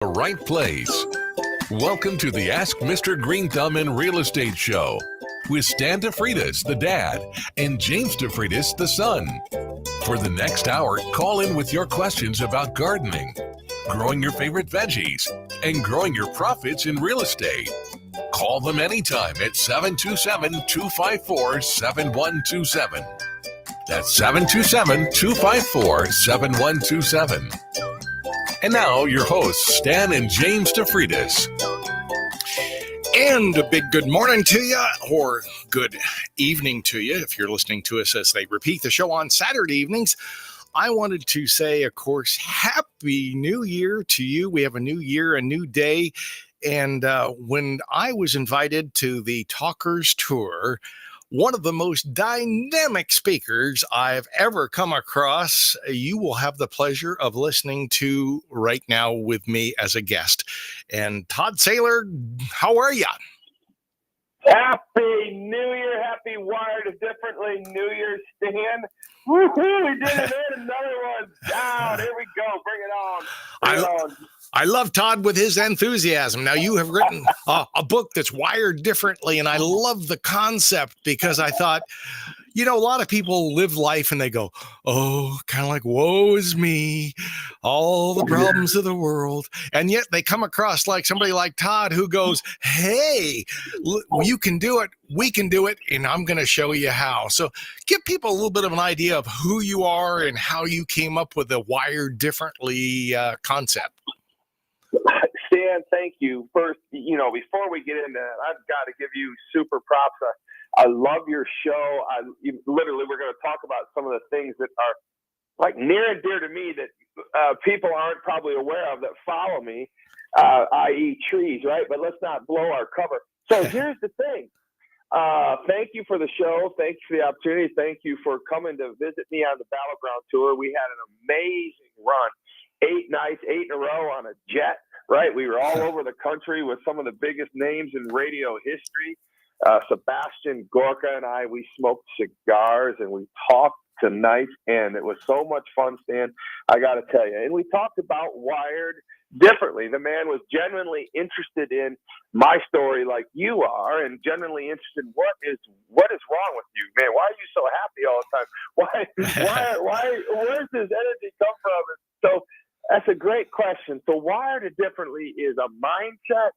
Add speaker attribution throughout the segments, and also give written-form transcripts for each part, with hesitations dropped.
Speaker 1: The right place. Welcome to the Ask Mr. Greenthumb in Real Estate Show with Stan DeFreitas, the dad, and James DeFreitas, the son. For the next hour, call in with your questions about gardening, growing your favorite veggies, and growing your profits in real estate. Call them anytime at 727-254-7127. That's 727-254-7127. And now, your hosts, Stan and James DeFreitas.
Speaker 2: And a big good morning to you, or good evening to you, if you're listening to us as they repeat the show on Saturday evenings. I wanted to say, of course, Happy New Year to you. We have a new year, a new day. And when I was invited to the Talkers Tour, one of the most dynamic speakers I've ever come across, you will have the pleasure of listening to right now with me as a guest. And Todd Saylor, how are you?
Speaker 3: Happy New Year. Happy Wired Differently New Year's, Stan. Woohoo, we did it in. Another one down. Here we go. Bring it on. Bring it on.
Speaker 2: I love Todd with his enthusiasm. Now, you have written a book that's wired differently, and I love the concept because I thought, you know, a lot of people live life and they go, oh, kind of like, woe is me, all the problems of the world. And yet they come across like somebody like Todd who goes, hey, you can do it, we can do it, and I'm going to show you how. So give people a little bit of an idea of who you are and how you came up with the wired differently concept.
Speaker 3: Stan, thank you. First, you know, before we get into that, I've got to give you super props. I love your show. Literally, we're going to talk about some of the things that are like near and dear to me that people aren't probably aware of that follow me, i.e. trees, right? But let's not blow our cover. So here's the thing. Thank you for the show. Thank you for the opportunity. Thank you for coming to visit me on the Battleground Tour. We had an amazing run. 8 nights, 8 in a row on a jet, right? We were all over the country with some of the biggest names in radio history. Sebastian Gorka and I, we smoked cigars and we talked tonight, and it was so much fun, Stan, I got to tell you. And we talked about Wired differently. The man was genuinely interested in my story like you are, and genuinely interested in what is wrong with you, man? Why are you so happy all the time? Where's this energy come from? And so that's a great question. So Wired Differently is a mindset,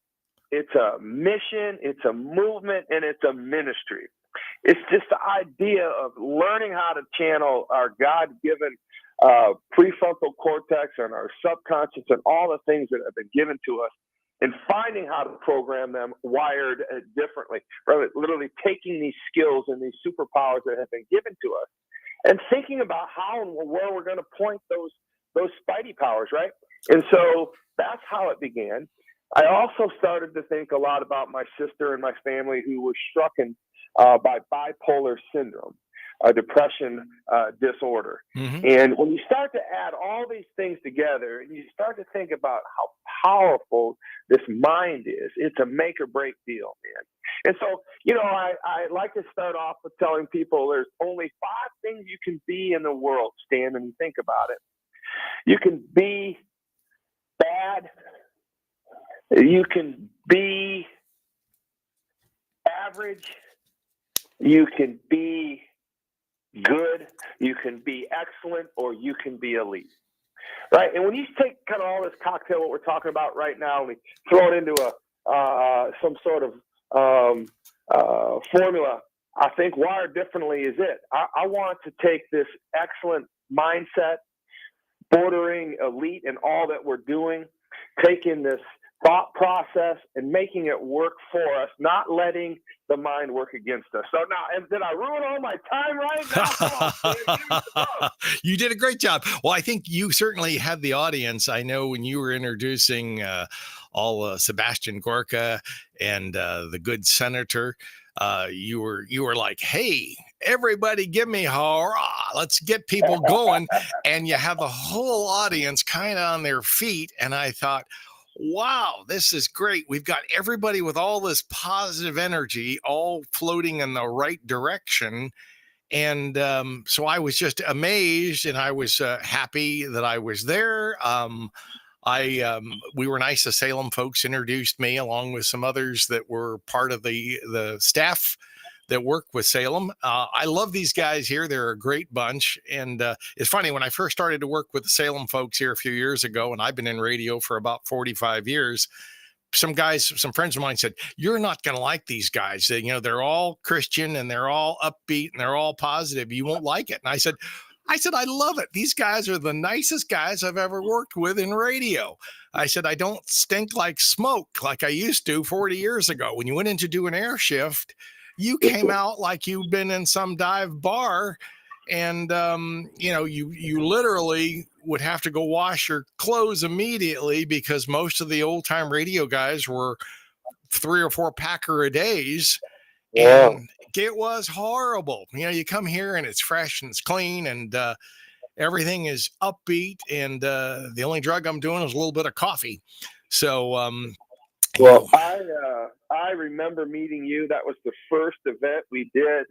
Speaker 3: it's a mission, it's a movement, and it's a ministry. It's just the idea of learning how to channel our God-given prefrontal cortex and our subconscious and all the things that have been given to us, and finding how to program them wired differently. Right? Literally taking these skills and these superpowers that have been given to us and thinking about how and where we're going to point those spidey powers, right? And so that's how it began. I also started to think a lot about my sister and my family who was stricken by bipolar syndrome, a depression disorder. Mm-hmm. And when you start to add all these things together and you start to think about how powerful this mind is, it's a make or break deal, man. And so, you know, I like to start off with telling people there's only 5 things you can be in the world, Stan, and you think about it. You can be bad. You can be average. You can be good. You can be excellent, or you can be elite. Right? And when you take kind of all this cocktail, what we're talking about right now, and we throw it into some sort of formula, I think Wired Differently is it. I want to take this excellent mindset, bordering elite in all that we're doing, taking this thought process and making it work for us, not letting the mind work against us. So now, did I ruin all my time right now? Come on,
Speaker 2: you did a great job. Well, I think you certainly had the audience. I know when you were introducing Sebastian Gorka and the good senator, you were like, hey, everybody give me hurrah, let's get people going. And you have the whole audience kind of on their feet. And I thought, wow, this is great. We've got everybody with all this positive energy, all floating in the right direction. And so I was just amazed, and I was happy that I was there. We were nice. The Salem folks introduced me along with some others that were part of the staff that work with Salem. I love these guys here. They're a great bunch. And it's funny, when I first started to work with the Salem folks here a few years ago, and I've been in radio for about 45 years, some friends of mine said, "You're not going to like these guys. They're all Christian and they're all upbeat and they're all positive. You won't like it." And I said, I love it. These guys are the nicest guys I've ever worked with in radio. I said, I don't stink like smoke like I used to 40 years ago. When you went in to do an air shift, you came out like you'd been in some dive bar, and you literally would have to go wash your clothes immediately, because most of the old time radio guys were 3 or 4 packer a days.
Speaker 3: Yeah.
Speaker 2: And it was horrible. You come here and it's fresh and it's clean, and everything is upbeat, and the only drug I'm doing is a little bit of coffee. So
Speaker 3: well, I remember meeting you. That was the first event we did,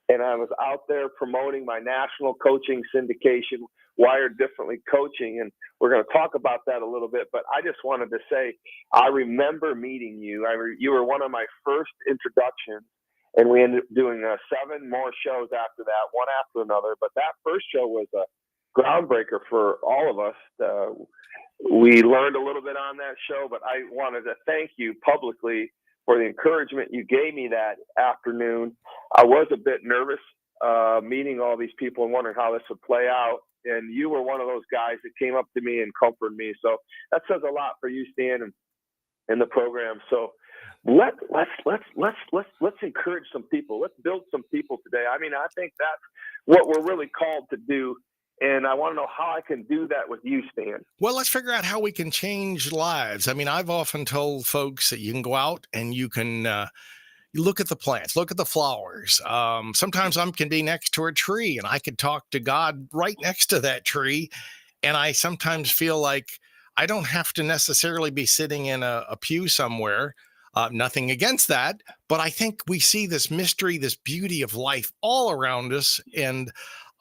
Speaker 3: and I was out there promoting my national coaching syndication, Wired Differently Coaching, and we're going to talk about that a little bit. But I just wanted to say, I remember meeting you. You were one of my first introductions, and we ended up doing 7 more shows after that, one after another. But that first show was a groundbreaker for all of us. We learned a little bit on that show, but I wanted to thank you publicly for the encouragement you gave me that afternoon. I was a bit nervous meeting all these people and wondering how this would play out. And you were one of those guys that came up to me and comforted me. So that says a lot for you, Stan, and the program. So let's encourage some people. Let's build some people today. I mean, I think that's what we're really called to do. And I want to know how I can do that with you, Stan.
Speaker 2: Well, let's figure out how we can change lives. I mean, I've often told folks that you can go out and you can you look at the plants, look at the flowers. Sometimes I can be next to a tree and I could talk to God right next to that tree. And I sometimes feel like I don't have to necessarily be sitting in a pew somewhere. Nothing against that, but I think we see this mystery, this beauty of life all around us. And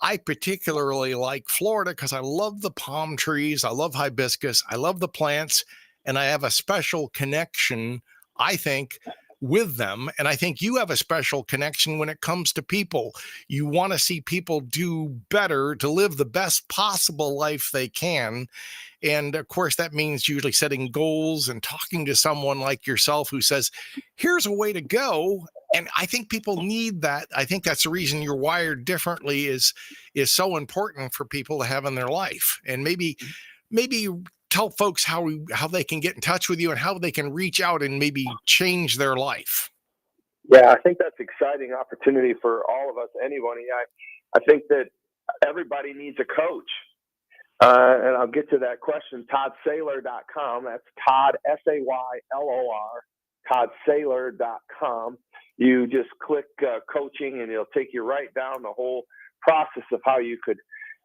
Speaker 2: I particularly like Florida because I love the palm trees. I love hibiscus. I love the plants. And I have a special connection, I think, with them. And I think you have a special connection when it comes to people. You want to see people do better, to live the best possible life they can. And of course, that means usually setting goals and talking to someone like yourself who says, here's a way to go. And I think people need that. I think that's the reason you're wired differently is so important for people to have in their life. And maybe tell folks how they can get in touch with you and how they can reach out and maybe change their life.
Speaker 3: Yeah, I think that's an exciting opportunity for all of us, anybody. I think that everybody needs a coach. And I'll get to that question. ToddSaylor.com. That's Todd, SAYLOR, ToddSaylor.com. You just click coaching and it'll take you right down the whole process of how you could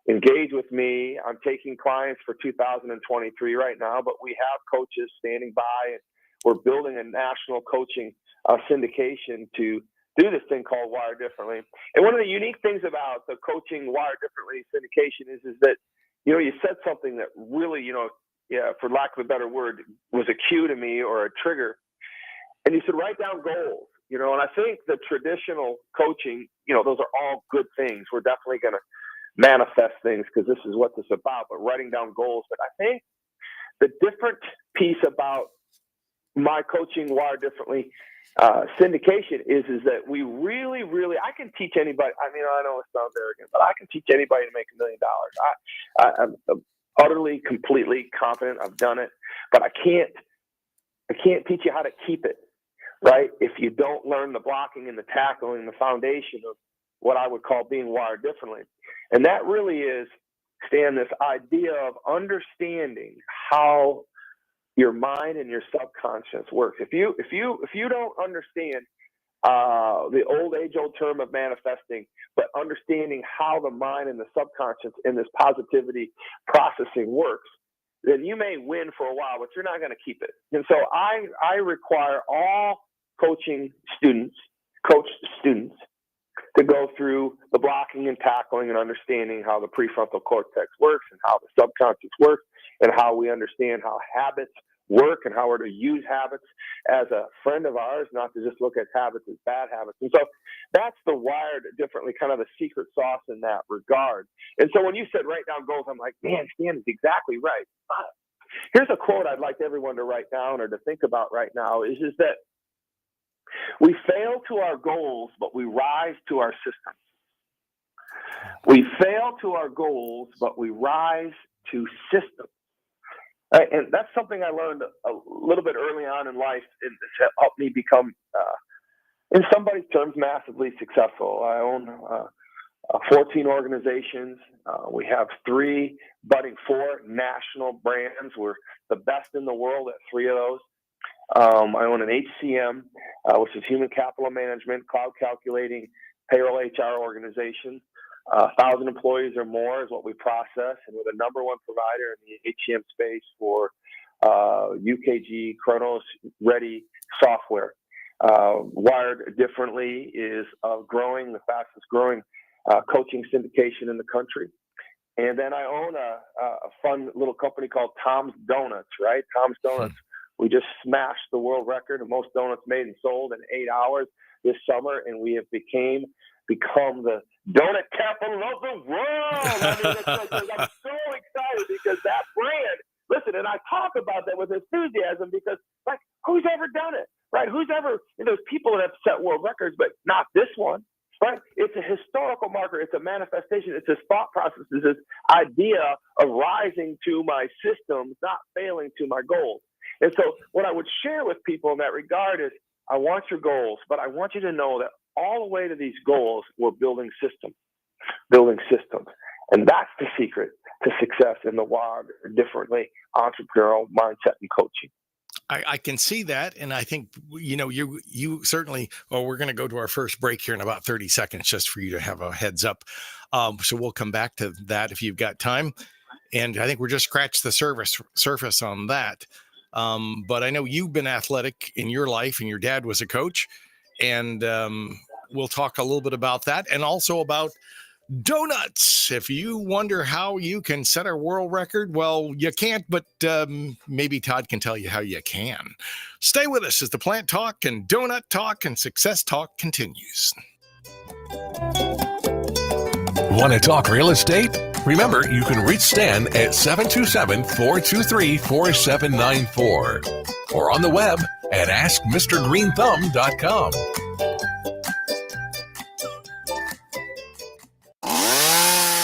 Speaker 3: engage with me. I'm taking clients for 2023 right now, but we have coaches standing by, and we're building a national coaching syndication to do this thing called Wire Differently. And one of the unique things about the coaching Wire Differently syndication is that, you said something that really, for lack of a better word, was a cue to me or a trigger. And you said, write down goals, and I think the traditional coaching, those are all good things. We're definitely going to manifest things because this is what this is about, but writing down goals. But I think the different piece about my coaching Wire Differently syndication is that we really, I can teach anybody. I mean, I know it sounds arrogant, but I can teach anybody to make $1 million. I'm utterly, completely confident. I've done it, but I can't teach you how to keep it, right? If you don't learn the blocking and the tackling, the foundation of what I would call being wired differently. And that really is, Stan, this idea of understanding how your mind and your subconscious works. If you don't understand the age-old term of manifesting, but understanding how the mind and the subconscious in this positivity processing works, then you may win for a while, but you're not going to keep it. And so I require all coaching students, to go through the blocking and tackling and understanding how the prefrontal cortex works and how the subconscious works. and how we understand how habits work and how we're to use habits as a friend of ours, not to just look at habits as bad habits. And so that's the wired differently, kind of the secret sauce in that regard. And so when you said write down goals, I'm like, man, Stan is exactly right. Here's a quote I'd like everyone to write down or to think about right now is that we fail to our goals, but we rise to our systems. We fail to our goals, but we rise to systems. And that's something I learned a little bit early on in life to help me become, in somebody's terms, massively successful. I own 14 organizations. We have 4 national brands. We're the best in the world at 3 of those. I own an HCM, which is human capital management, cloud calculating, payroll HR organization. 1,000 employees or more is what we process, and we're the number 1 provider in the HCM space for UKG Chronos ready software. Wired differently is growing, the fastest growing coaching syndication in the country. And then I own a fun little company called Tom's Donuts, right? Tom's Donuts. We just smashed the world record of most donuts made and sold in 8 hours this summer, and we have become the donut capital of the world. I mean, I'm so excited because that brand, listen, and I talk about that with enthusiasm because, like, who's ever done it, right? Who's ever, there's people that have set world records, but not this one, right? It's a historical marker. It's a manifestation. It's this thought process. It's this idea of rising to my systems, not failing to my goals. And so what I would share with people in that regard is I want your goals, but I want you to know that all the way to these goals, we're building systems. And that's the secret to success in the wild, differently entrepreneurial mindset and coaching.
Speaker 2: I can see that. And I think, you certainly, we're going to go to our first break here in about 30 seconds, just for you to have a heads up. So we'll come back to that if you've got time. And I think we're just scratched the surface on that. But I know you've been athletic in your life and your dad was a coach. And we'll talk a little bit about that and also about donuts. If you wonder how you can set a world record, well, you can't, but maybe Todd can tell you how you can. Stay with us as the Plant Talk and Donut Talk and Success Talk continues.
Speaker 1: Want to talk real estate? Remember, you can reach Stan at 727-423-4794 or on the web at AskMrGreenthumb.com.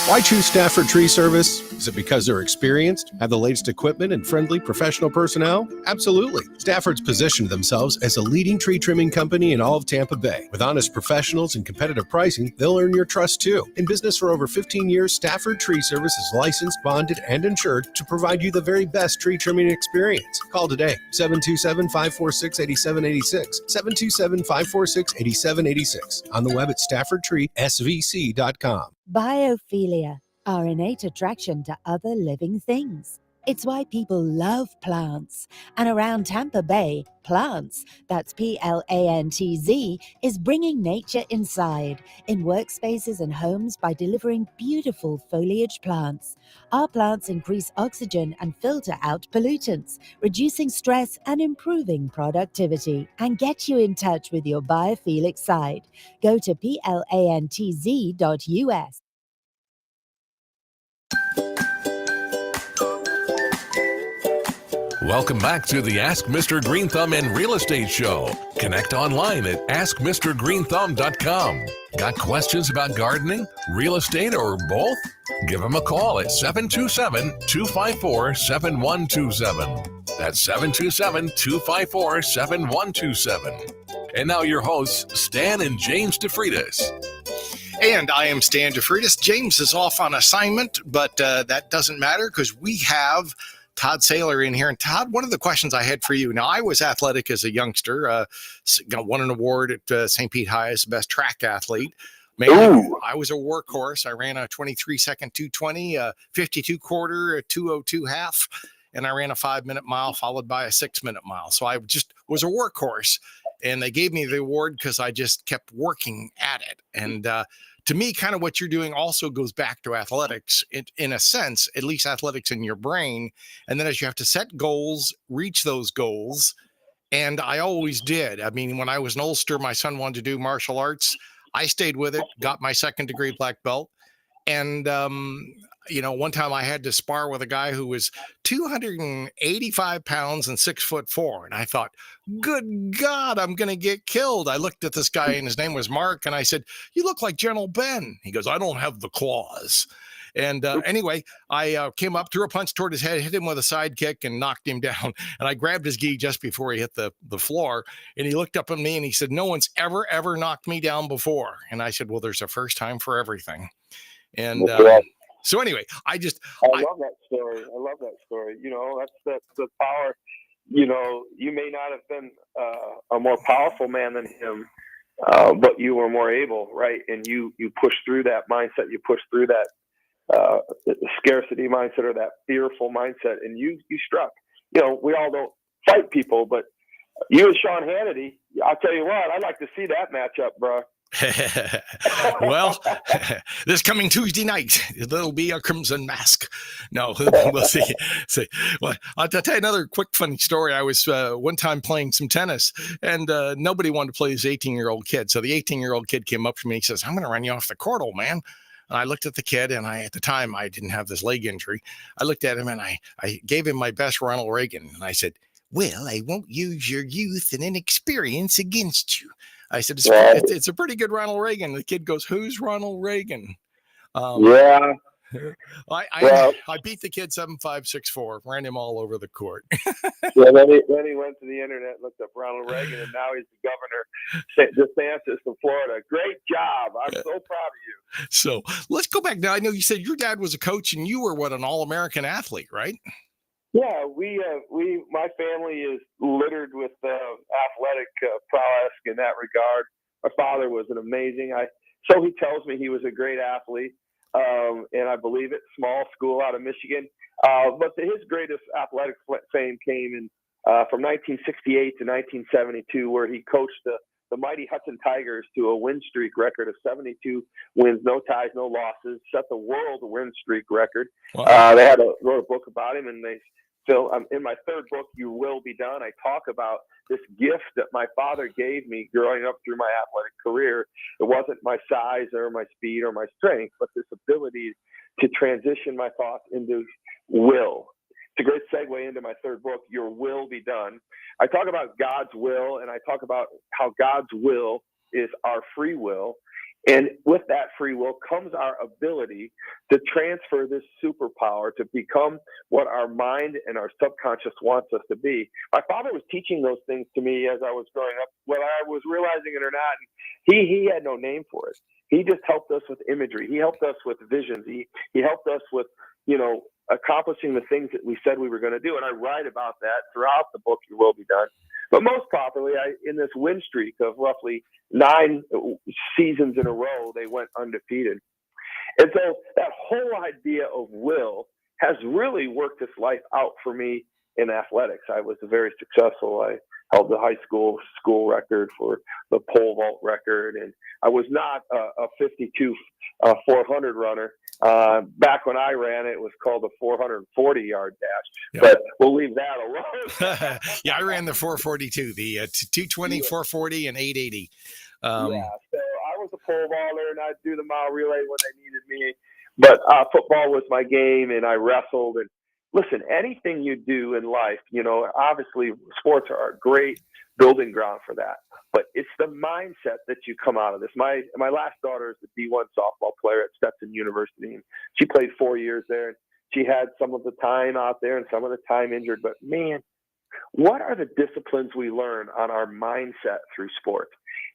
Speaker 4: Why choose Stafford Tree Service? Is it because they're experienced, have the latest equipment, and friendly professional personnel? Absolutely. Stafford's positioned themselves as a leading tree trimming company in all of Tampa Bay. With honest professionals and competitive pricing, they'll earn your trust too. In business for over 15 years, Stafford Tree Service is licensed, bonded, and insured to provide you the very best tree trimming experience. Call today, 727-546-8786, 727-546-8786. On the web at StaffordTreeSVC.com.
Speaker 5: Biophilia, our innate attraction to other living things. It's why people love plants. And around Tampa Bay, Plants, that's PLANTZ, is bringing nature inside, in workspaces and homes by delivering beautiful foliage plants. Our plants increase oxygen and filter out pollutants, reducing stress and improving productivity, and get you in touch with your biophilic side. Go to plantz.us.
Speaker 1: Welcome back to the Ask Mr. Greenthumb and Real Estate Show. Connect online at AskMrGreenthumb.com. Got questions about gardening, real estate, or both? Give him a call at 727-254-7127. That's 727-254-7127. And now your hosts, Stan and James DeFreitas.
Speaker 2: And I am Stan DeFreitas. James is off on assignment, but that doesn't matter because we have Todd Saylor in here. And Todd, one of the questions I had for you. Now, I was athletic as a youngster, won an award at St. Pete High as the best track athlete. I was a workhorse. I ran a 23-second 220, 52 quarter, a 202 half, and I ran a 5-minute mile followed by a 6-minute mile. So I just was a workhorse, and they gave me the award because I just kept working at it. And to me, kind of what you're doing also goes back to athletics in a sense, at least athletics in your brain. And then as you have to set goals, reach those goals. And I always did. I mean, when I was in Ulster, my son wanted to do martial arts. I stayed with it, got my 2nd degree black belt. And, one time I had to spar with a guy who was 285 pounds and 6'4". And I thought, good God, I'm going to get killed. I looked at this guy and his name was Mark. And I said, you look like General Ben. He goes, I don't have the claws. And anyway, I came up, threw a punch toward his head, hit him with a side kick and knocked him down. And I grabbed his gi just before he hit the floor. And he looked up at me and he said, no one's ever knocked me down before. And I said, well, there's a first time for everything. And so anyway, I
Speaker 3: love that story. I love that story. That's the power. You may not have been a more powerful man than him, but you were more able, right? And you pushed through that mindset. You pushed through that the scarcity mindset or that fearful mindset, and you struck. We all don't fight people, but you and Sean Hannity, I'll tell you what, I'd like to see that matchup, bro.
Speaker 2: Well, this coming Tuesday night, there'll be a crimson mask. No, we'll see. Well, I'll tell you another quick funny story. I was one time playing some tennis, and nobody wanted to play this 18-year-old kid. So the 18-year-old kid came up to me and he says, I'm going to run you off the court, old man. And I looked at the kid, and at the time, I didn't have this leg injury. I looked at him, and I gave him my best Ronald Reagan. And I said, well, I won't use your youth and inexperience against you. I said, it's a pretty good Ronald Reagan. The kid goes, who's Ronald Reagan?
Speaker 3: Yeah.
Speaker 2: I beat the kid 7'5", 6'4", ran him all over the court.
Speaker 3: Yeah, then he went to the internet, looked up Ronald Reagan, and now he's the governor, DeSantis of Florida. Great job. I'm so proud of you.
Speaker 2: So let's go back now. I know you said your dad was a coach and you were an All-American athlete, right?
Speaker 3: Yeah, my family is littered with athletic prowess in that regard. My father was an amazing, so he tells me he was a great athlete, and I believe it, small school out of Michigan. But his greatest athletic fame came in from 1968 to 1972, where he coached the mighty Hudson Tigers to a win streak record of 72 wins, no ties, no losses, set the world win streak record. Wow. They wrote a book about him, and in my 3rd book, You Will Be Done, I talk about this gift that my father gave me growing up through my athletic career. It wasn't my size or my speed or my strength, but this ability to transition my thoughts into will. It's a great segue into my 3rd book, Your Will Be Done. I talk about God's will, and I talk about how God's will is our free will. And with that free will comes our ability to transfer this superpower to become what our mind and our subconscious wants us to be. My father was teaching those things to me as I was growing up, whether I was realizing it or not. He had no name for it. He just helped us with imagery. He helped us with visions. He helped us with, accomplishing the things that we said we were going to do. And I write about that throughout the book, Your Will Be Done. But most popularly, in this win streak of roughly 9 seasons in a row, they went undefeated. And so that whole idea of will has really worked its life out for me in athletics. I was very successful. I held the high school record for the pole vault record, and I was not a 52 400 runner. Back when I ran, it was called the 440-yard dash, but we'll leave that alone.
Speaker 2: Yeah, I ran the 442, the 220, 440, and 880.
Speaker 3: So I was a pole vaulter, and I'd do the mile relay when they needed me. But football was my game, and I wrestled. And listen, anything you do in life, obviously sports are a great building ground for that. But it's the mindset that you come out of this. My last daughter is a D1 softball player at Stetson University, and she played 4 years there. And she had some of the time out there and some of the time injured. But man, what are the disciplines we learn on our mindset through sport?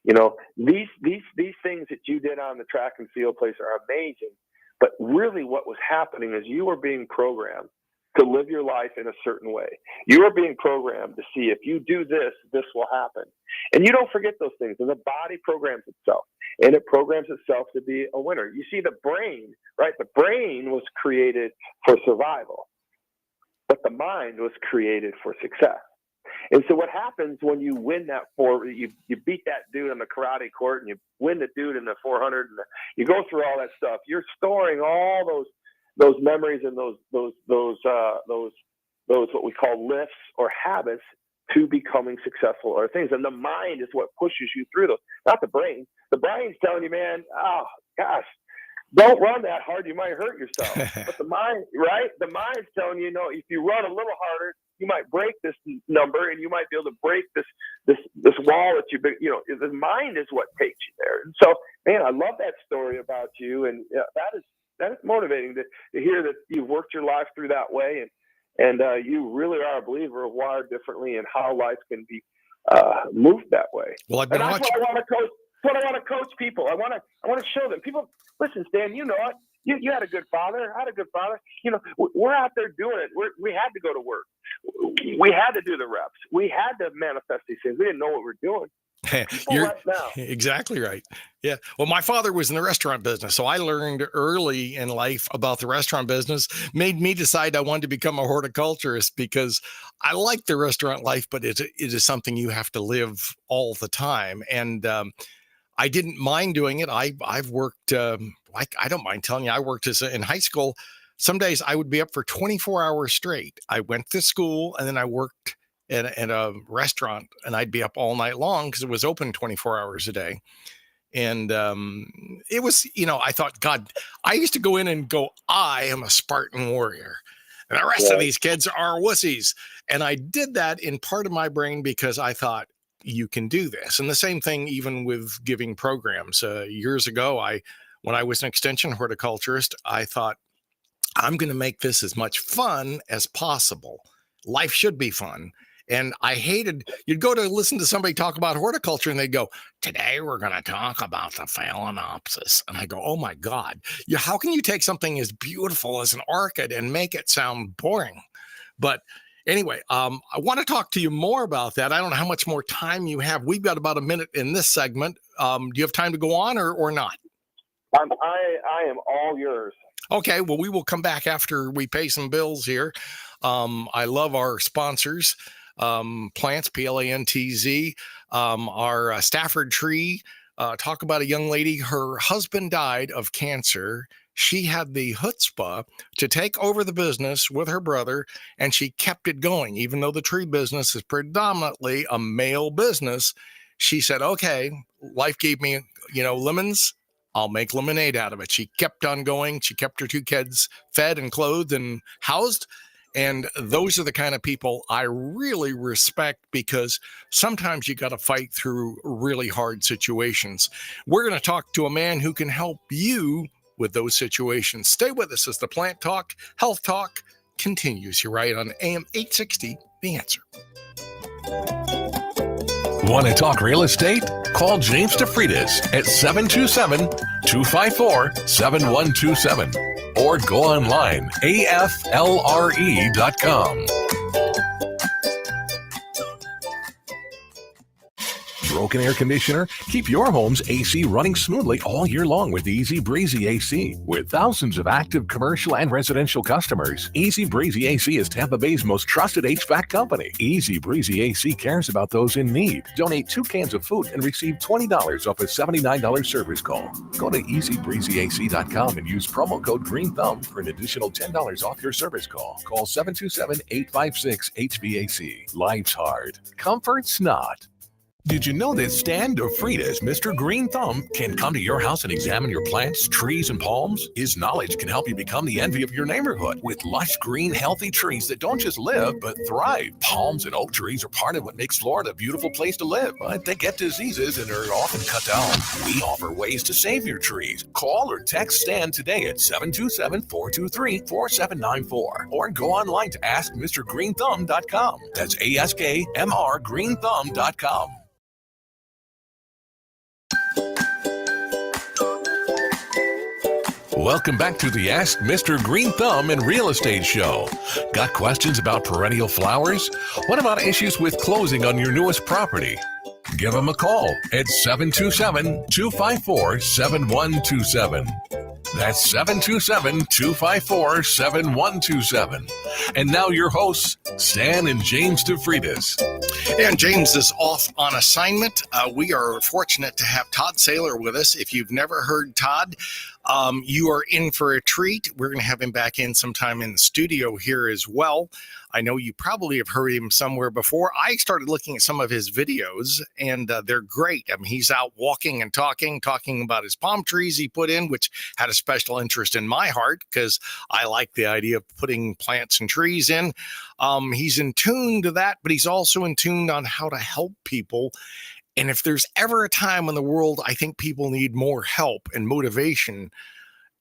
Speaker 3: These things that you did on the track and field place are amazing. But really, what was happening is you were being programmed to live your life in a certain way. You are being programmed to see if you do this, this will happen. And you don't forget those things. And the body programs itself. And it programs itself to be a winner. You see the brain, right? The brain was created for survival. But the mind was created for success. And so what happens when you win that you beat that dude on the karate court and you win the dude in the 400 and you go through all that stuff, you're storing all those memories and those what we call lifts or habits to becoming successful or things. And the mind is what pushes you through those, not the brain. The brain's telling you, man, oh gosh, don't run that hard, you might hurt yourself. But the mind, right? The mind's telling you, no, if you run a little harder, you might break this number and you might be able to break this wall that the mind is what takes you there. And so, man, I love that story about you. And that is motivating to hear that you've worked your life through that way. And you really are a believer of wired differently and how life can be moved that way.
Speaker 2: Well, I've been
Speaker 3: and
Speaker 2: watching.
Speaker 3: That's what I want to coach. That's what I want to coach people. I want to show them. People, listen, Stan, you know it. You had a good father. I had a good father. We're out there doing it. We had to go to work. We had to do the reps. We had to manifest these things. We didn't know what we were doing.
Speaker 2: You're
Speaker 3: right now.
Speaker 2: Exactly right. Yeah. Well, my father was in the restaurant business, so I learned early in life about the restaurant business. Made me decide I wanted to become a horticulturist because I like the restaurant life, but it is something you have to live all the time. And I didn't mind doing it. I've worked. I don't mind telling you, I worked in high school. Some days I would be up for 24 hours straight. I went to school and then I worked at a restaurant, and I'd be up all night long because it was open 24 hours a day. And it was, I thought, God, I used to go in and go, I am a Spartan warrior. And the rest of these kids are wussies. And I did that in part of my brain because I thought, you can do this. And the same thing even with giving programs. Years ago, when I was an extension horticulturist, I thought, I'm going to make this as much fun as possible. Life should be fun. And I hated, you'd go to listen to somebody talk about horticulture and they'd go, today we're going to talk about the phalaenopsis. And I go, oh my God, how can you take something as beautiful as an orchid and make it sound boring? But anyway, I want to talk to you more about that. I don't know how much more time you have. We've got about a minute in this segment. Do you have time to go on or not?
Speaker 3: I am all yours. Okay,
Speaker 2: well, we will come back after we pay some bills here. I love our sponsors. Plants, Plantz, our Stafford Tree. Talk about a young lady. Her husband died of cancer. She had the chutzpah to take over the business with her brother, and she kept it going. Even though the tree business is predominantly a male business, she said, okay, life gave me, lemons. I'll make lemonade out of it. She kept on going. She kept her two kids fed and clothed and housed. And those are the kind of people I really respect because sometimes you got to fight through really hard situations. We're going to talk to a man who can help you with those situations. Stay with us as the Plant Talk, Health Talk continues here right on AM 860, The Answer.
Speaker 1: Want to talk real estate? Call James DeFreitas at 727-254-7127 or go online, aflre.com. Broken air conditioner? Keep your home's AC running smoothly all year long with Easy Breezy AC. With thousands of active commercial and residential customers, Easy Breezy AC is Tampa Bay's most trusted HVAC company. Easy Breezy AC cares about those in need. Donate 2 cans of food and receive $20 off a $79 service call. Go to easybreezyac.com and use promo code Greenthumb for an additional $10 off your service call. Call 727-856-HVAC. Life's hard. Comfort's not. Did you know that Stan DeFreitas, Mr. Green Thumb, can come to your house and examine your plants, trees, and palms? His knowledge can help you become the envy of your neighborhood with lush, green, healthy trees that don't just live, but thrive. Palms and oak trees are part of what makes Florida a beautiful place to live, but they get diseases and are often cut down. We offer ways to save your trees. Call or text Stan today at 727-423-4794 or go online to AskMrGreenThumb.com. That's AskMrGreenThumb.com. Welcome back to the Ask Mr. Green Thumb in Real Estate Show. Got questions about perennial flowers? What about issues with closing on your newest property? Give them a call at 727-254-7127. That's 727-254-7127. And now your hosts, Stan and James DeFreitas.
Speaker 2: And James is off on assignment. We are fortunate to have Todd Saylor with us. If you've never heard Todd, you are in for a treat. We're going to have him back in sometime in the studio here as well. I know you probably have heard him somewhere before. I started looking at some of his videos, and they're great. I mean, he's out walking and talking about his palm trees he put in, which had a special interest in my heart because I like the idea of putting plants and trees in. He's in tune to that, but he's also in tune on how to help people. And if there's ever a time in the world I think people need more help and motivation,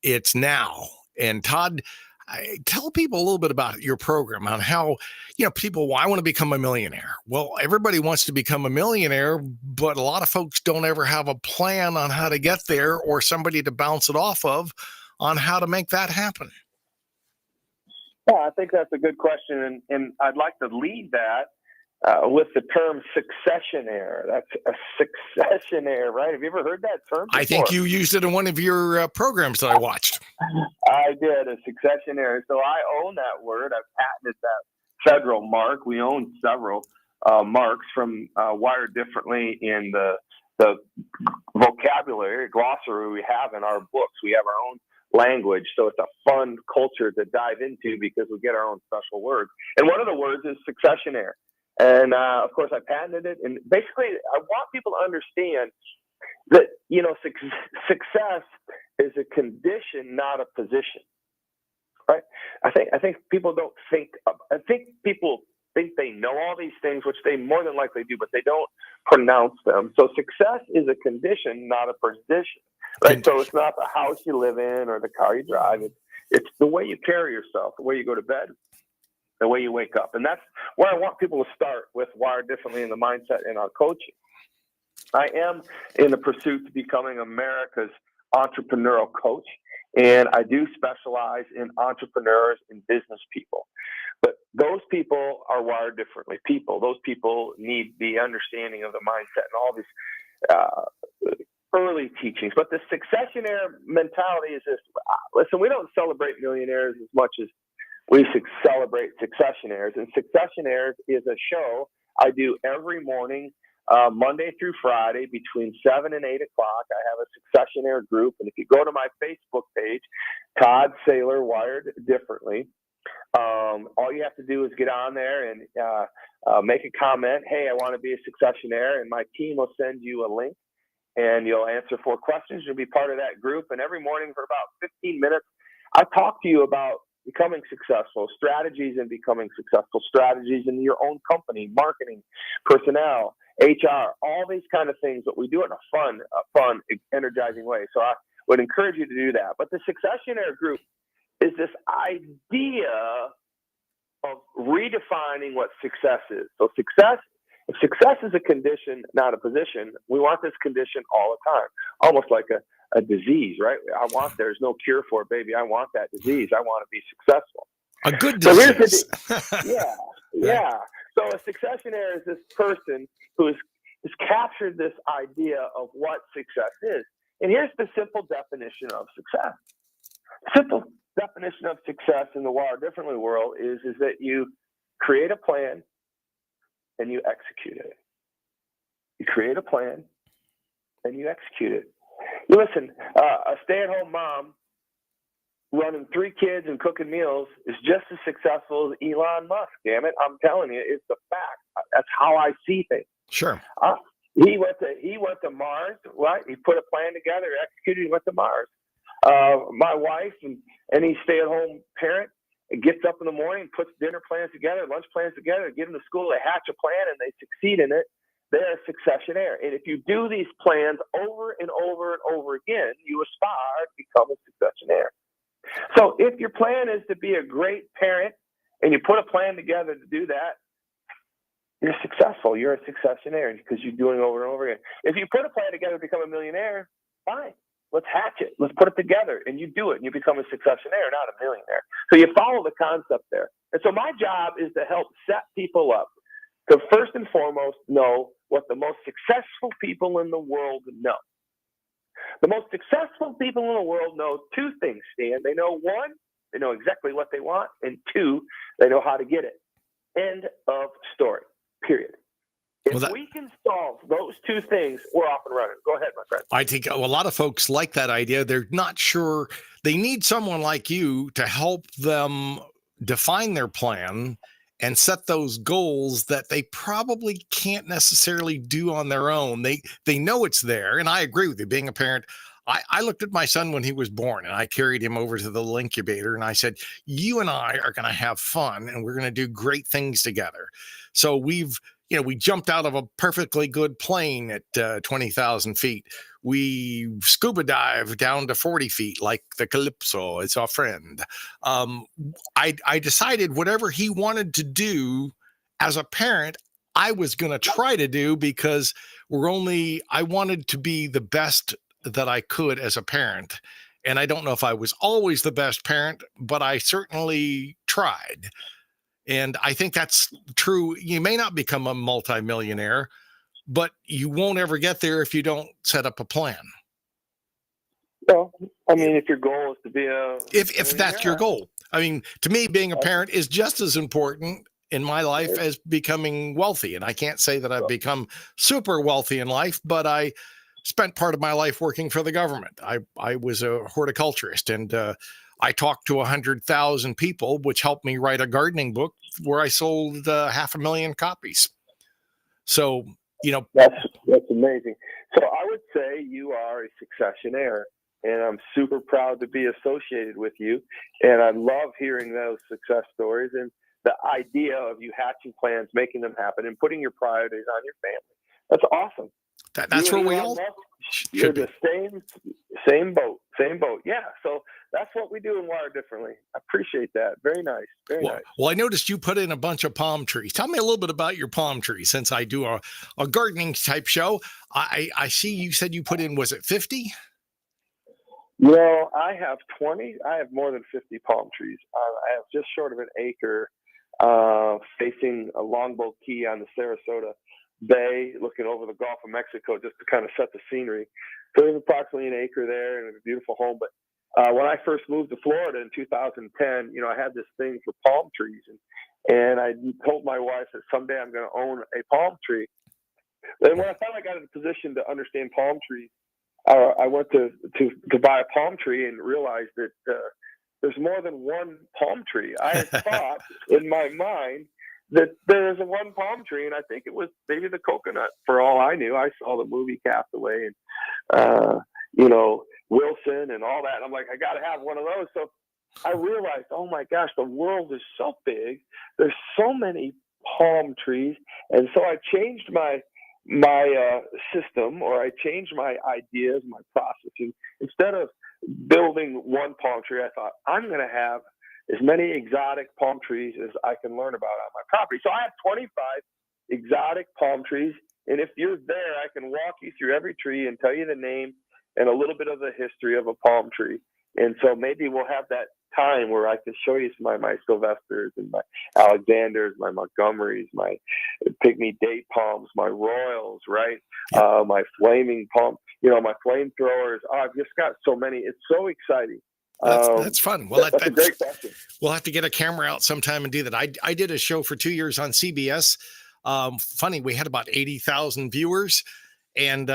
Speaker 2: it's now. And Todd, tell people a little bit about your program on how, people, I want to become a millionaire. Well, everybody wants to become a millionaire, but a lot of folks don't ever have a plan on how to get there or somebody to bounce it off of on how to make that happen.
Speaker 3: Yeah, I think that's a good question. And I'd like to lead that with the term successionaire. That's a successionaire, right? Have you ever heard that term before?
Speaker 2: I think you used it in one of your programs that I watched.
Speaker 3: I did, a successionaire. So I own that word. I've patented that federal mark. We own several marks from Wired Differently in the vocabulary, glossary we have in our books. We have our own language. So it's a fun culture to dive into because we get our own special words. And one of the words is successionaire. And of course, I patented it. And basically, I want people to understand that, success is a condition, not a position. Right? I think people don't think. I think people think they know all these things, which they more than likely do, but they don't pronounce them. So success is a condition, not a position. Right? So it's not the house you live in or the car you drive. It's the way you carry yourself, the way you go to bed, the way you wake up. And that's where I want people to start with Wired Differently in the mindset in our coaching. I am in the pursuit to becoming America's entrepreneurial coach, and I do specialize in entrepreneurs and business people. But those people are wired differently. Those people need the understanding of the mindset and all these early teachings. But the successionaire mentality is this. Listen, we don't celebrate millionaires as much as we celebrate successionaires. And successionaires is a show I do every morning, Monday through Friday between 7 and 8 o'clock. I have a successionaire group. And if you go to my Facebook page, Todd Saylor, Wired Differently, all you have to do is get on there and make a comment. Hey, I want to be a successionaire. And my team will send you a link and you'll answer 4 questions. You'll be part of that group. And every morning for about 15 minutes, I talk to you about becoming successful, strategies in becoming successful, strategies in your own company, marketing, personnel, HR, all these kind of things, but we do it in a fun, energizing way. So I would encourage you to do that. But the successionaire group is this idea of redefining what success is. So if success is a condition, not a position, we want this condition all the time, almost like a disease, right? There's no cure for it, baby. I want that disease. I want to be successful.
Speaker 2: A good disease.
Speaker 3: Yeah. So a successionaire is this person who has captured this idea of what success is. And here's the simple definition of success. Simple definition of success in the Wired Differently world is that you create a plan and you execute it. You create a plan and you execute it. Listen, a stay-at-home mom running 3 kids and cooking meals is just as successful as Elon Musk. Damn it, I'm telling you, it's the fact. That's how I see things.
Speaker 2: Sure.
Speaker 3: He went to Mars, right? He put a plan together, executed, he went to Mars. My wife and any stay-at-home parent gets up in the morning, puts dinner plans together, lunch plans together, get them to school, they hatch a plan, and they succeed in it. They're a successionaire. And if you do these plans over and over and over again, you aspire to become a successionaire. So if your plan is to be a great parent and you put a plan together to do that, you're successful. You're a successionaire because you're doing it over and over again. If you put a plan together to become a millionaire, fine. Let's hatch it. Let's put it together. And you do it and you become a successionaire, not a millionaire. So you follow the concept there. And so my job is to help set people up to first and foremost know what the most successful people in the world know. The most successful people in the world know two things, Stan. They know, one, they know exactly what they want, and two, they know how to get it. End of story, period. If we can solve those two things, we're off and running. Go ahead, my friend.
Speaker 2: I think a lot of folks like that idea. They're not sure. They need someone like you to help them define their plan and set those goals that they probably can't necessarily do on their own. They know it's there. And I agree with you. Being a parent, I looked at my son when he was born and I carried him over to the little incubator and I said, you and I are going to have fun and we're going to do great things together. So we jumped out of a perfectly good plane at 20,000 feet. We scuba dive down to 40 feet like the Calypso. It's our friend. I decided whatever he wanted to do as a parent, I was going to try to do because I wanted to be the best that I could as a parent. And I don't know if I was always the best parent, but I certainly tried. And I think that's true. You may not become a multimillionaire, but you won't ever get there if you don't set up a plan.
Speaker 3: Well, I mean, if your goal is to be
Speaker 2: if that's your goal. I mean, to me, being a parent is just as important in my life as becoming wealthy. And I can't say that I've become super wealthy in life, but I spent part of my life working for the government. I was a horticulturist and I talked to 100,000 people, which helped me write a gardening book where I sold 500,000 copies. So,
Speaker 3: that's amazing. So I would say you are a successionaire, and I'm super proud to be associated with you. And I love hearing those success stories and the idea of you hatching plans, making them happen, and putting your priorities on your family. That's awesome.
Speaker 2: That's where we all
Speaker 3: should be. The same boat. Yeah. So that's what we do in Wire Differently. I appreciate that. Very nice. Very nice.
Speaker 2: Well, I noticed you put in a bunch of palm trees. Tell me a little bit about your palm trees, since I do a gardening type show. I see you said you put in, was it 50?
Speaker 3: I have 20. I have more than 50 palm trees. I have just short of an acre facing a Longboat Key on the Sarasota Bay, looking over the Gulf of Mexico, just to kind of set the scenery. So there's approximately an acre there and a beautiful home. But when I first moved to Florida in 2010, I had this thing for palm trees, and I told my wife that someday I'm going to own a palm tree. And when I finally got in a position to understand palm trees, I went to buy a palm tree and realized that there's more than one palm tree. I had thought in my mind that there's a one palm tree, and I think it was maybe the coconut. For all I knew, I saw the movie Castaway and Wilson and all that. And I'm like, I got to have one of those. So I realized, oh my gosh, the world is so big. There's so many palm trees, and so I changed my system, or I changed my ideas, my processing. Instead of building one palm tree, I thought I'm going to have as many exotic palm trees as I can learn about on my property. So I have 25 exotic palm trees, and if you're there, I can walk you through every tree and tell you the name and a little bit of the history of a palm tree. And so maybe we'll have that time where I can show you some of my Sylvesters and my Alexanders, my Montgomerys, my pygmy date palms, my Royals, right? My flaming palm, my flamethrowers. I've just got so many. It's so exciting.
Speaker 2: That's fun. Well,
Speaker 3: that's a great question.
Speaker 2: We'll have to get a camera out sometime and do that. I did a show for 2 years on CBS. Funny, we had about 80,000 viewers. And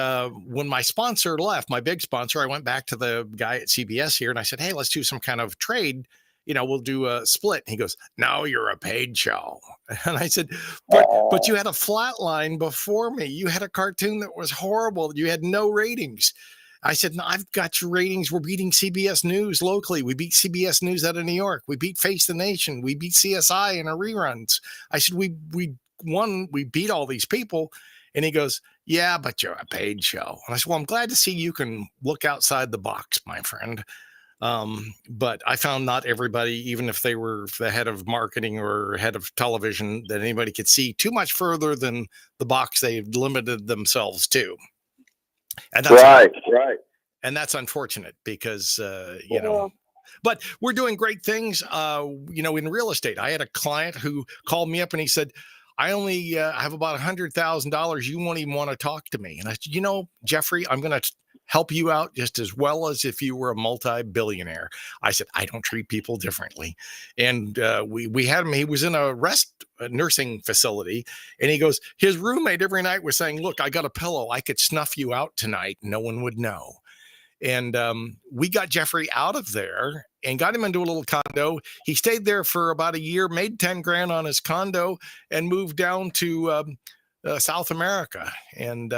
Speaker 2: when my sponsor left, my big sponsor, I went back to the guy at CBS here and I said, hey, let's do some kind of trade. We'll do a split. And he goes, no, you're a paid show. And I said, but you had a flat line before me. You had a cartoon that was horrible. You had no ratings. I said, no, I've got your ratings. We're beating CBS News locally. We beat CBS News out of New York. We beat Face the Nation. We beat CSI in our reruns. I said, we won. We beat all these people. And he goes, yeah, but you're a paid show. And I said, well, I'm glad to see you can look outside the box, my friend. But I found not everybody, even if they were the head of marketing or head of television, that anybody could see too much further than the box they've limited themselves to. And that's
Speaker 3: right.
Speaker 2: And that's unfortunate because, but we're doing great things, in real estate. I had a client who called me up and he said, I only have about $100,000. You won't even want to talk to me. And I said, Jeffrey, I'm going to help you out just as well as if you were a multi-billionaire. I said, I don't treat people differently. And we had him, he was in a nursing facility, and he goes, his roommate every night was saying, look, I got a pillow. I could snuff you out tonight. No one would know. And we got Jeffrey out of there and got him into a little condo. He stayed there for about a year, made 10 grand on his condo, and moved down to South America. And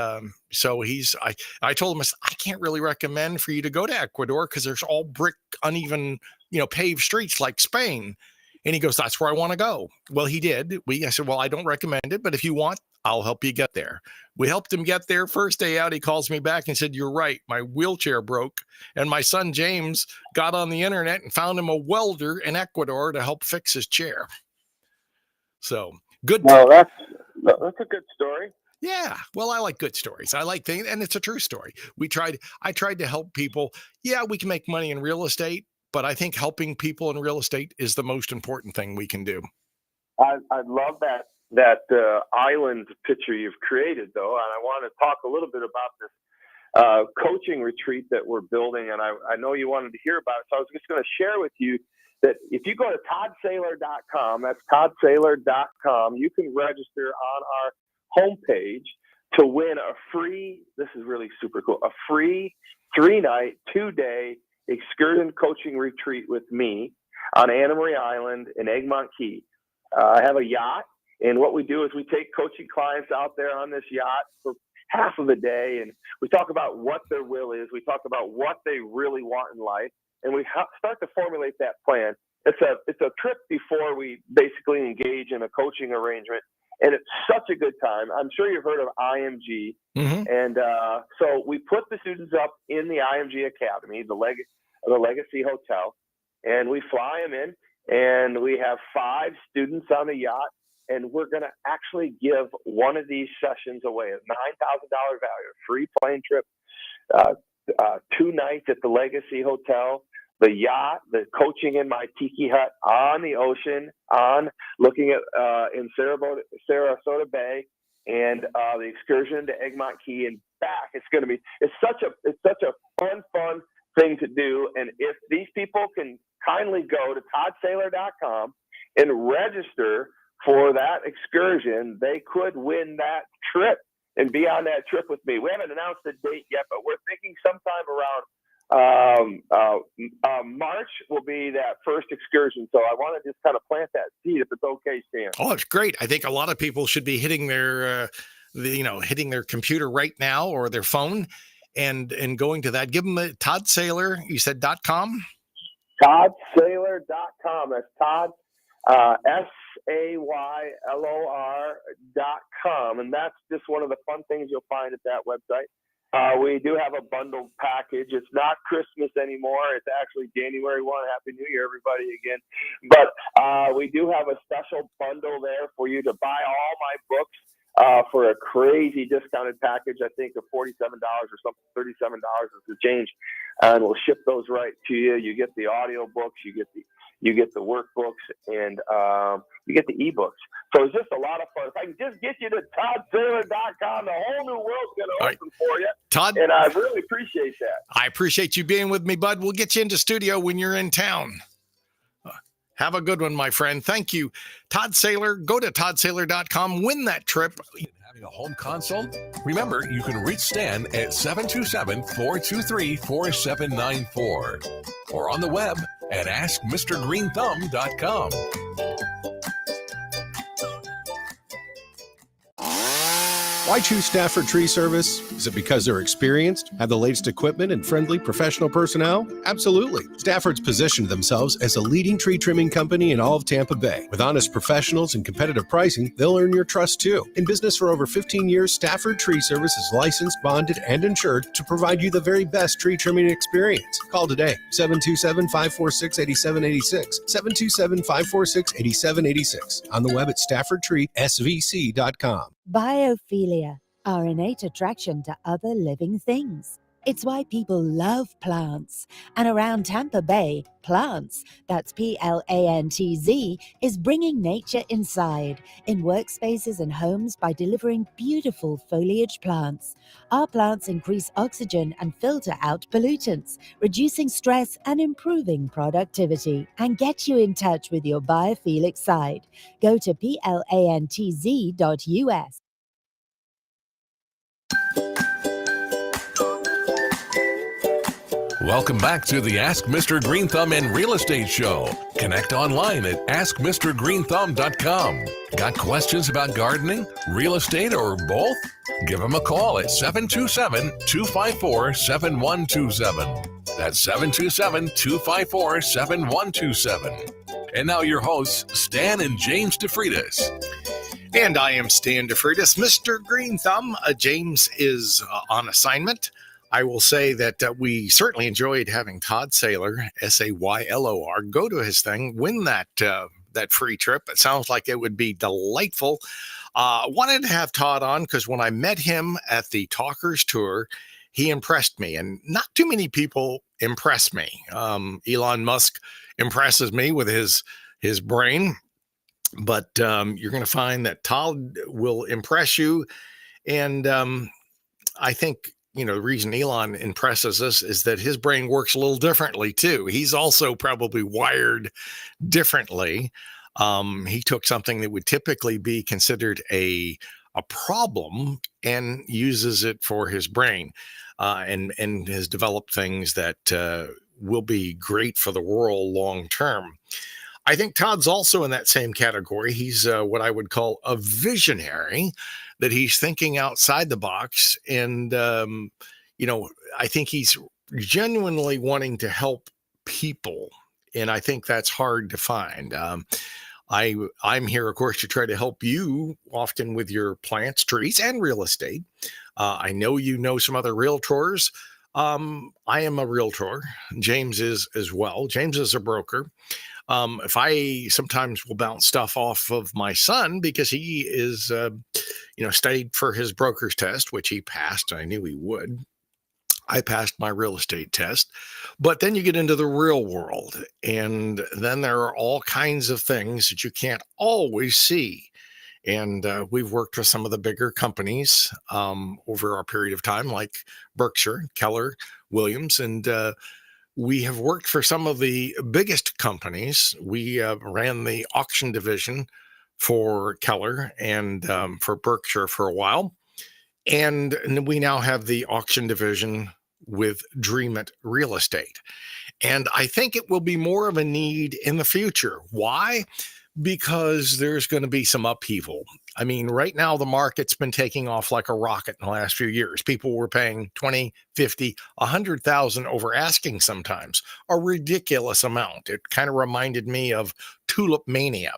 Speaker 2: so I told him, I can't really recommend for you to go to Ecuador because there's all brick, uneven, paved streets like Spain. And he goes, that's where I want to go. Well, he did. I said, well, I don't recommend it, but if you want, I'll help you get there. We helped him get there. First day out, he calls me back and said, you're right. My wheelchair broke. And my son, James, got on the internet and found him a welder in Ecuador to help fix his chair. So good.
Speaker 3: Well, that's a good story.
Speaker 2: Yeah. Well, I like good stories. I like things, and it's a true story. I tried to help people. Yeah, we can make money in real estate, but I think helping people in real estate is the most important thing we can do.
Speaker 3: I love that island picture you've created, though, and I want to talk a little bit about this coaching retreat that we're building, and I know you wanted to hear about it, so I was just going to share with you that if you go to toddsaylor.com, that's toddsaylor.com, you can register on our homepage to win a free, this is really super cool, a free 3-night, 2-day excursion coaching retreat with me on Anna Marie Island in Egmont Key. I have a yacht, and what we do is we take coaching clients out there on this yacht for half of the day, and we talk about what their will is. We talk about what they really want in life, and we start to formulate that plan. It's a trip before we basically engage in a coaching arrangement, and it's such a good time. I'm sure you've heard of IMG, and so we put the students up in the IMG Academy, the Legacy Hotel, and we fly them in, and we have 5 students on the yacht, and we're going to actually give one of these sessions away, a $9,000 value, a free plane trip, 2 nights at the Legacy Hotel, the yacht, the coaching in my tiki hut on the ocean, looking at in Sarasota Bay, and the excursion to Egmont Key and back. It's such a fun thing to do. And if these people can kindly go to toddsaylor.com and register for that excursion, they could win that trip and be on that trip with me. We haven't announced the date yet, but we're thinking sometime around March will be that first excursion. So I want to just kind of plant that seed, if it's okay, Stan.
Speaker 2: Oh, it's great. I think a lot of people should be hitting their computer right now or their phone and going to that. Give them a Todd Saylor. You said .com?
Speaker 3: toddsaylor.com. That's Todd, SAYLOR.com. And that's just one of the fun things you'll find at that website. We do have a bundled package. It's not Christmas anymore. It's actually January 1. Happy New Year, everybody, again. But we do have a special bundle there for you to buy all my books for a crazy discounted package, I think of $47 or something, $37 is the change. And we'll ship those right to you. You get the audio books, you get the workbooks, and you get the ebooks. So it's just a lot of fun. If I can just get you to toddsaylor.com, the whole new world's going to open for you.
Speaker 2: Todd,
Speaker 3: and I really appreciate that.
Speaker 2: I appreciate you being with me, bud. We'll get you into studio when you're in town. Have a good one, my friend. Thank you. Todd Saylor, go to toddsaylor.com, win that trip.
Speaker 1: Having a home consult? Remember, you can reach Stan at 727-423-4794 or on the web at askmrgreenthumb.com.
Speaker 4: Why choose Stafford Tree Service? Is it because they're experienced, have the latest equipment, and friendly professional personnel? Absolutely. Stafford's positioned themselves as a leading tree trimming company in all of Tampa Bay. With honest professionals and competitive pricing, they'll earn your trust too. In business for over 15 years, Stafford Tree Service is licensed, bonded, and insured to provide you the very best tree trimming experience. Call today, 727-546-8786, 727-546-8786, on the web at staffordtreesvc.com.
Speaker 5: Biophilia, our innate attraction to other living things. It's why people love plants. And around Tampa Bay, Plants, that's PLANTZ, is bringing nature inside in workspaces and homes by delivering beautiful foliage plants. Our plants increase oxygen and filter out pollutants, reducing stress and improving productivity. And get you in touch with your biophilic side. Go to plantz.us.
Speaker 1: Welcome back to the Ask Mr. Greenthumb and Real Estate Show. Connect online at askmrgreenthumb.com. Got questions about gardening, real estate, or both? Give him a call at 727-254-7127. That's 727-254-7127. And now your hosts, Stan and James DeFreitas.
Speaker 2: And I am Stan DeFreitas, Mr. Greenthumb. James is on assignment. I will say that we certainly enjoyed having Todd Saylor, Saylor, go to his thing, win that free trip. It sounds like it would be delightful. Wanted to have Todd on because when I met him at the Talkers Tour, he impressed me, and not too many people impress me. Elon Musk impresses me with his brain, but you're going to find that Todd will impress you, and I think, the reason Elon impresses us is that his brain works a little differently too. He's also probably wired differently. He took something that would typically be considered a problem and uses it for his brain, and has developed things that will be great for the world long term. I think Todd's also in that same category. He's what I would call a visionary, that he's thinking outside the box. And, I think he's genuinely wanting to help people. And I think that's hard to find. I'm here, of course, to try to help you often with your plants, trees, and real estate. I know you know some other realtors. I am a realtor. James is as well. James is a broker. If I sometimes will bounce stuff off of my son because he is, studied for his broker's test, which he passed. I knew he would. I passed my real estate test, but then you get into the real world, and then there are all kinds of things that you can't always see. And we've worked with some of the bigger companies over our period of time, like Berkshire, Keller, Williams, and we have worked for some of the biggest companies. We ran the auction division for Keller and for Berkshire for a while. And we now have the auction division with Dreamit Real Estate. And I think it will be more of a need in the future. Why? Because there's going to be some upheaval. I mean, right now, the market's been taking off like a rocket in the last few years. People were paying 20, 50, 100,000 over asking sometimes, a ridiculous amount. It kind of reminded me of tulip mania.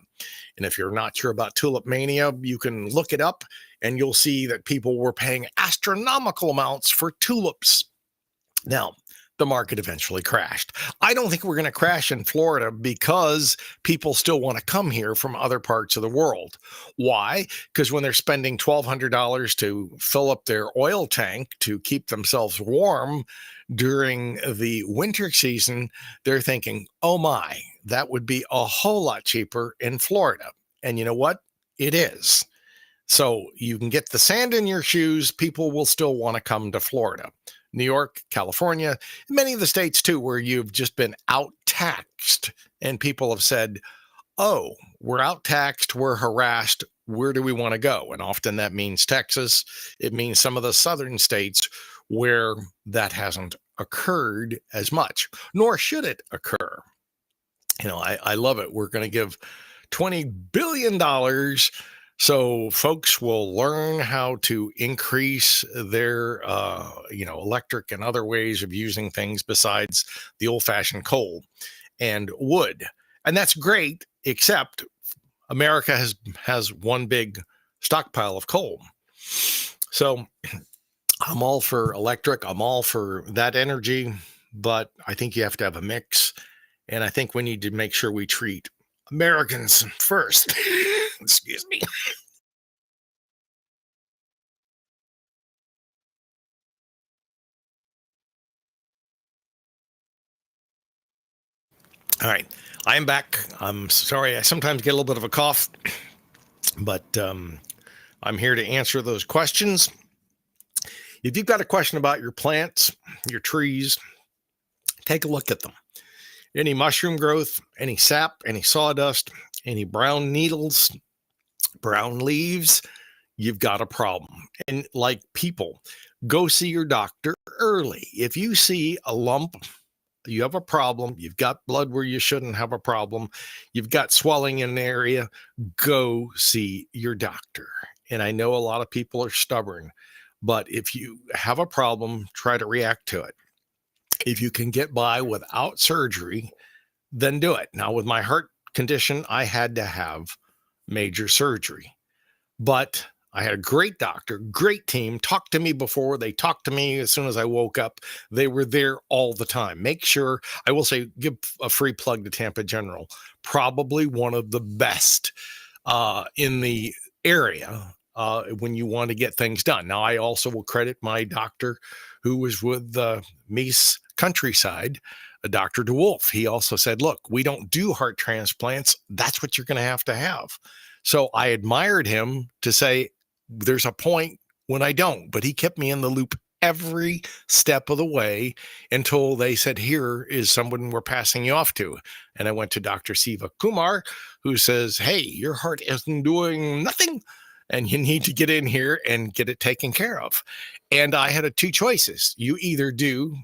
Speaker 2: And if you're not sure about tulip mania, you can look it up and you'll see that people were paying astronomical amounts for tulips. Now, the market eventually crashed. I don't think we're going to crash in Florida because people still want to come here from other parts of the world. Why? Because when they're spending $1,200 to fill up their oil tank to keep themselves warm during the winter season, they're thinking, oh my, that would be a whole lot cheaper in Florida. And you know what? It is. So you can get the sand in your shoes. People will still want to come to Florida. New York, California, many of the states too, where you've just been out-taxed and people have said, oh, we're out-taxed, we're harassed, where do we want to go? And often that means Texas. It means some of the southern states where that hasn't occurred as much, nor should it occur. I love it. We're going to give $20 billion so folks will learn how to increase their, electric and other ways of using things besides the old-fashioned coal and wood. And that's great, except America has one big stockpile of coal. So I'm all for electric. I'm all for that energy, but I think you have to have a mix. And I think we need to make sure we treat Americans first. Excuse me. All right. I am back. I'm sorry. I sometimes get a little bit of a cough, but I'm here to answer those questions. If you've got a question about your plants, your trees, take a look at them. Any mushroom growth, any sap, any sawdust, any brown needles, brown leaves, you've got a problem. And like people, go see your doctor early. If you see a lump, you have a problem, you've got blood where you shouldn't have a problem, you've got swelling in an area, go see your doctor. And I know a lot of people are stubborn, but if you have a problem, try to react to it. If you can get by without surgery, then do it. Now, with my heart condition, I had to have major surgery, but I had a great doctor, great team, talked to me before. They talked to me as soon as I woke up. They were there all the time. Make sure, I will say, give a free plug to Tampa General. Probably one of the best in the area when you want to get things done. Now, I also will credit my doctor who was with Meese Countryside, Dr. DeWolf. He also said, look, we don't do heart transplants. That's what you're going to have. So I admired him to say, there's a point when I don't, but he kept me in the loop every step of the way until they said, here is someone we're passing you off to. And I went to Dr. Siva Kumar, who says, hey, your heart isn't doing nothing, and you need to get in here and get it taken care of. And I had two choices. You either do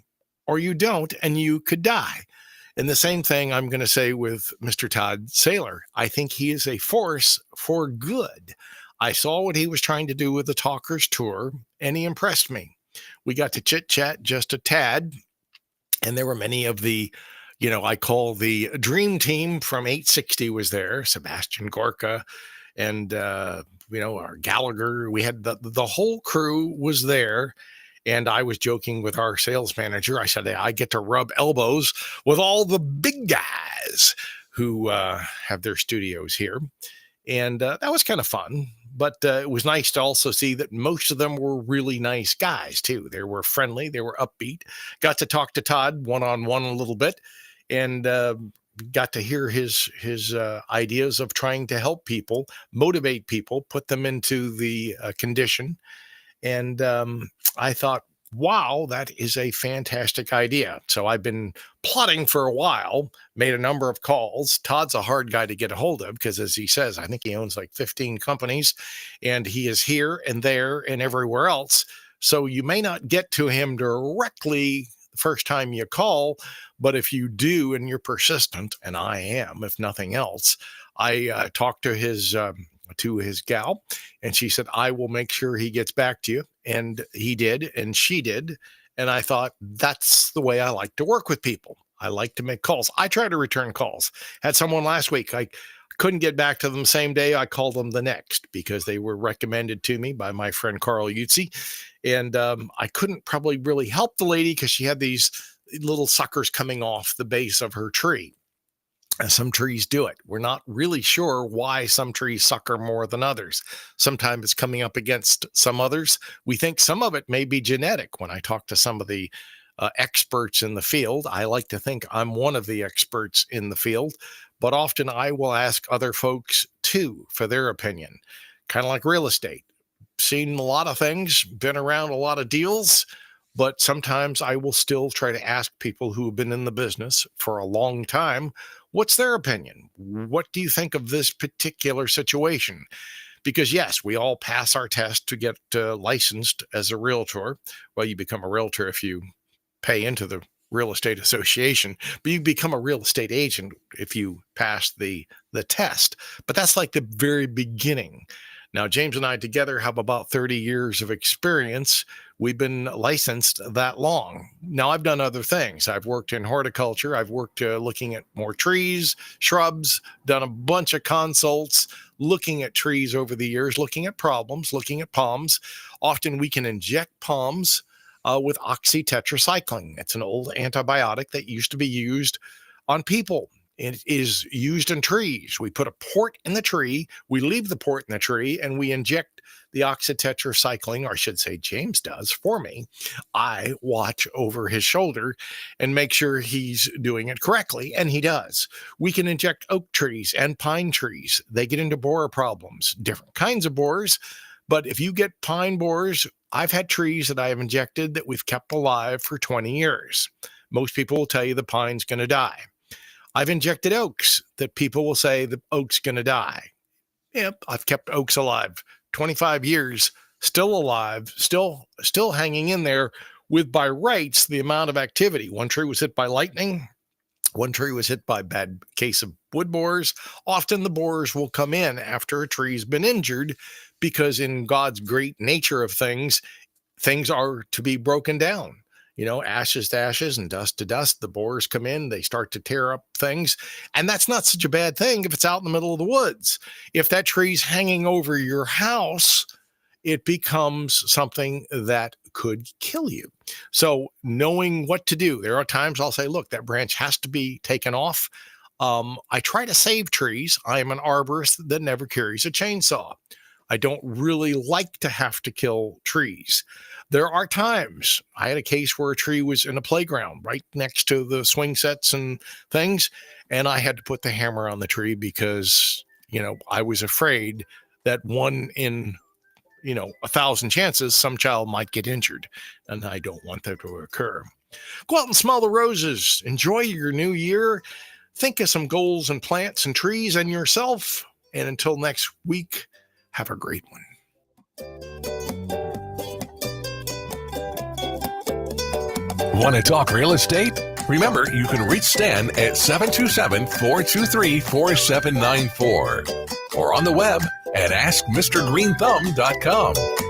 Speaker 2: or you don't, and you could die. And the same thing I'm going to say with Mr. Todd Saylor. I think he is a force for good. I saw what he was trying to do with the Talkers Tour, and he impressed me. We got to chit-chat just a tad, and there were many of the, I call the dream team from 860 was there, Sebastian Gorka, and, our Gallagher. We had the whole crew was there. And I was joking with our sales manager. I said, I get to rub elbows with all the big guys who have their studios here. And that was kind of fun. But it was nice to also see that most of them were really nice guys, too. They were friendly. They were upbeat. Got to talk to Todd one-on-one a little bit and got to hear his ideas of trying to help people, motivate people, put them into the condition. And I thought, wow, that is a fantastic idea. So I've been plotting for a while, made a number of calls. Todd's a hard guy to get a hold of because, as he says, I think he owns like 15 companies, and he is here and there and everywhere else. So you may not get to him directly the first time you call, but if you do and you're persistent, and I am, if nothing else, I talked to his gal, and she said, I will make sure he gets back to you. And he did, and she did. And I thought, that's the way I like to work with people. I like to make calls. I try to return calls. Had someone last week, I couldn't get back to them the same day. I called them the next because they were recommended to me by my friend Carl Utzi. And I couldn't probably really help the lady because she had these little suckers coming off the base of her tree. Some trees do it. We're not really sure why some trees sucker more than others. Sometimes it's coming up against some others. We think some of it may be genetic. When I talk to some of the experts in the field, I like to think I'm one of the experts in the field, but often I will ask other folks too for their opinion. Kind of like real estate. Seen a lot of things, been around a lot of deals, but sometimes I will still try to ask people who have been in the business for a long time, what's their opinion? What do you think of this particular situation? Because yes, we all pass our test to get licensed as a realtor. Well, you become a realtor if you pay into the real estate association, but you become a real estate agent if you pass the test. But that's like the very beginning. Now, James and I together have about 30 years of experience. We've been licensed that long. Now, I've done other things. I've worked in horticulture. I've worked looking at more trees, shrubs, done a bunch of consults, looking at trees over the years, looking at problems, looking at palms. Often we can inject palms with oxytetracycline. It's an old antibiotic that used to be used on people. It is used in trees. We put a port in the tree, we leave the port in the tree, and we inject the oxytetracycline, or I should say James does for me. I watch over his shoulder and make sure he's doing it correctly, and he does. We can inject oak trees and pine trees. They get into borer problems, different kinds of borers, but if you get pine borers, I've had trees that I have injected that we've kept alive for 20 years. Most people will tell you the pine's going to die. I've injected oaks that people will say the oak's going to die. Yep, I've kept oaks alive 25 years, still alive, still hanging in there with, by rights, the amount of activity. One tree was hit by lightning. One tree was hit by a bad case of wood borers. Often the borers will come in after a tree's been injured because in God's great nature of things, things are to be broken down. You know, ashes to ashes and dust to dust. The borers come in, they start to tear up things. And that's not such a bad thing if it's out in the middle of the woods. If that tree's hanging over your house, it becomes something that could kill you. So knowing what to do, there are times I'll say, look, that branch has to be taken off. I try to save trees. I am an arborist that never carries a chainsaw. I don't really like to have to kill trees. There are times, I had a case where a tree was in a playground right next to the swing sets and things, and I had to put the hammer on the tree because, you know, I was afraid that one in, 1,000 chances, some child might get injured, and I don't want that to occur. Go out and smell the roses. Enjoy your new year. Think of some goals and plants and trees and yourself. And until next week, have a great one.
Speaker 1: Want to talk real estate? Remember, you can reach Stan at 727-423-4794 or on the web at askmrgreenthumb.com.